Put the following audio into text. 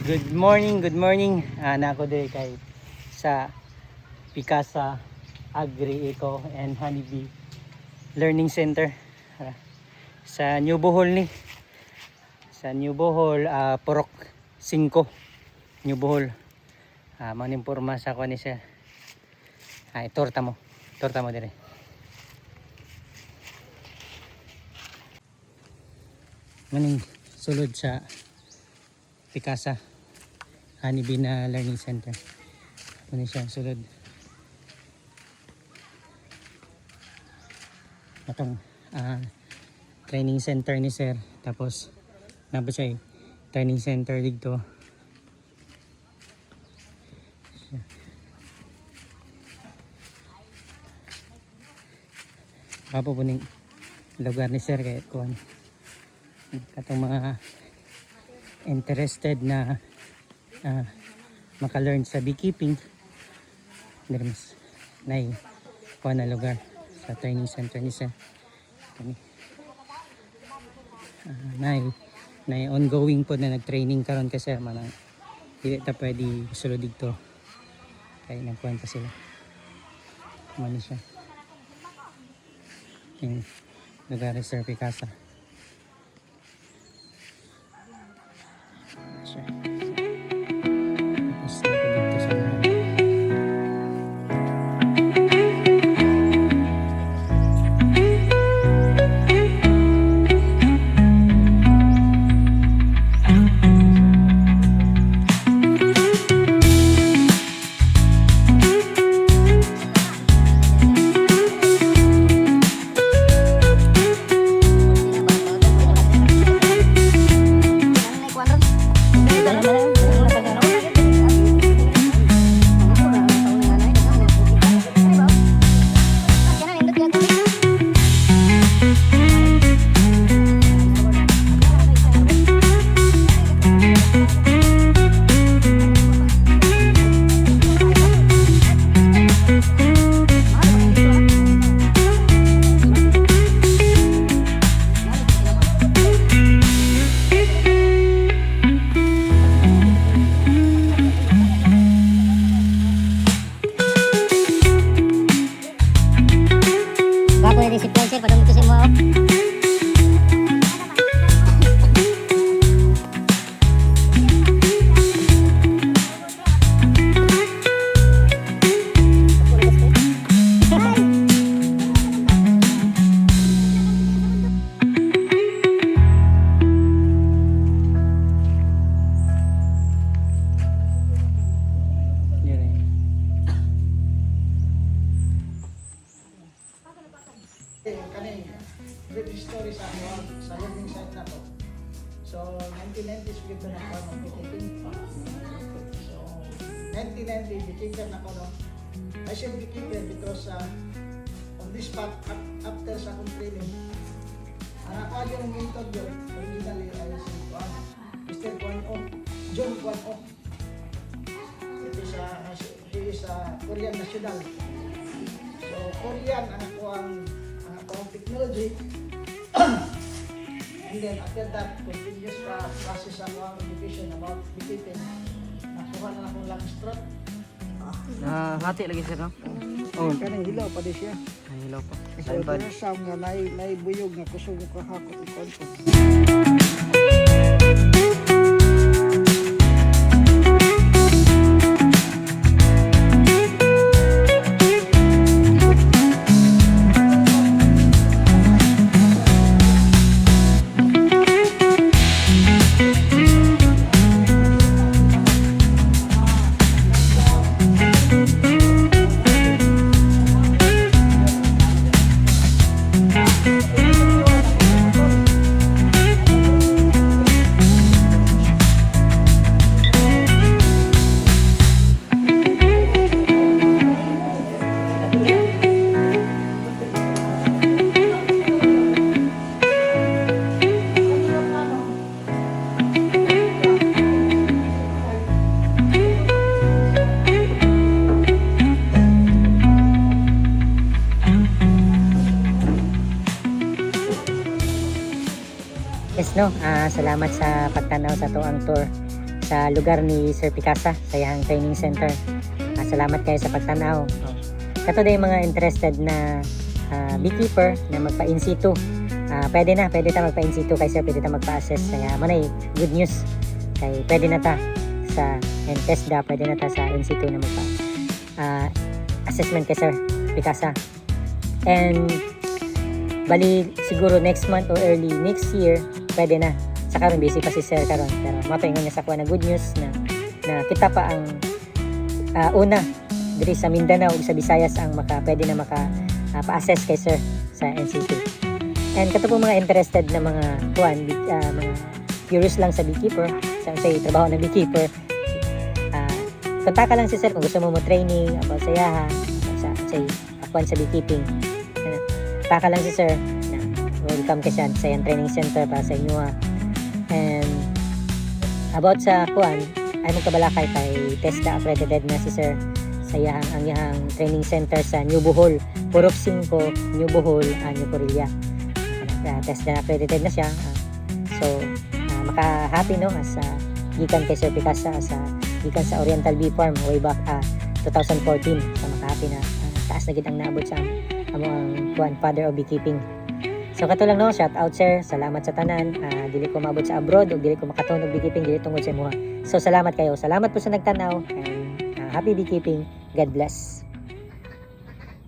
Good morning. Nako diri kay sa Picasa Agri Eco and Honeybee Learning Center sa New Bohol ni. Sa New Bohol, Purok 5, New Bohol. Manimporma sa ko ni siya. Torta mo dire. Maning sulod sa Picasa Honeybee na Learning Center. Ano siya sulod. Atong training center ni sir. Tapos nabo siya training center dito. Apo po ning lugar ni sir kay kuan. Katong mga interested na maka-learn sa beekeeping, dito mas nay kuan na lugar sa training center ni sir. Nay ongoing po na nag-training karon kay sir man dili ta pwede sulod dito kay nagkuan pa sila man siya yung lugar ni Sir Picasa. British story sa learning site na to. So, 1990s kita na ko ng beekeeping. So, 1990 beekeeper na ko no. I said beekeeper because on this spot after sa akong training, ang ako yung mentor yun, originally ay si Mr. Kwan O, John Kwan O. He is a Korean national. So, Korean ang ako ang technology. And then after that, continuous process ang education about beekeeping. Nakuha na akong Langstroth. Hati lagi sir no? Kanang hilaw pa din siya. Hilaw pa. So, pero sound nga naibuyog nga kusog ko kahakot ikon ko. Yes no, salamat sa pagtanaw sa tuang tour sa lugar ni Sir Picasa sa iyang training center. Salamat kayo sa pagtanaw. Kato day mga interested na beekeeper na magpa-in situ. Pwede ta magpa-in situ kay Sir, pwede ta magpa-assess. Kaya manay good news. Kay pwede na ta sa TESDA, pwede na ta sa in situ na magpa assessment kay Sir Picasa. And bali siguro next month or early next year pwede na. Sa karon busy pa si Sir karon, pero mapaingon niya sa kuha na good news na kita pa ang una diri sa Mindanao ug sa Visayas ang pwede na pa-assess kay Sir sa NCT. And kato po mga interested na mga mga curious lang sa beekeeper, sa trabaho ng beekeeper, kontak ka lang si Sir kung gusto mo training about sa yaha, sa beekeeping. Kontak ka lang si Sir na welcome ka siya sa training center para sa inyo. And about sa ay magkabalakay kay TESDA accredited na si Sir sa ang yahang training center sa New Bohol, Purok 5, New Bohol, New Corilla. TESDA accredited na siya. So maka-happy no as gikan kay Sir Picasa gikan sa Oriental Bee Farm way back 2014. So maka-happy na taas na gid ang naabot sa among father of beekeeping. So kato lang no, shout out Sir, salamat sa tanan. Dili ko maabot sa abroad ug dili ko makatunog beekeeping dili tungod sa imuha. So salamat kayo. Salamat po sa nagtanaw and happy beekeeping. God bless.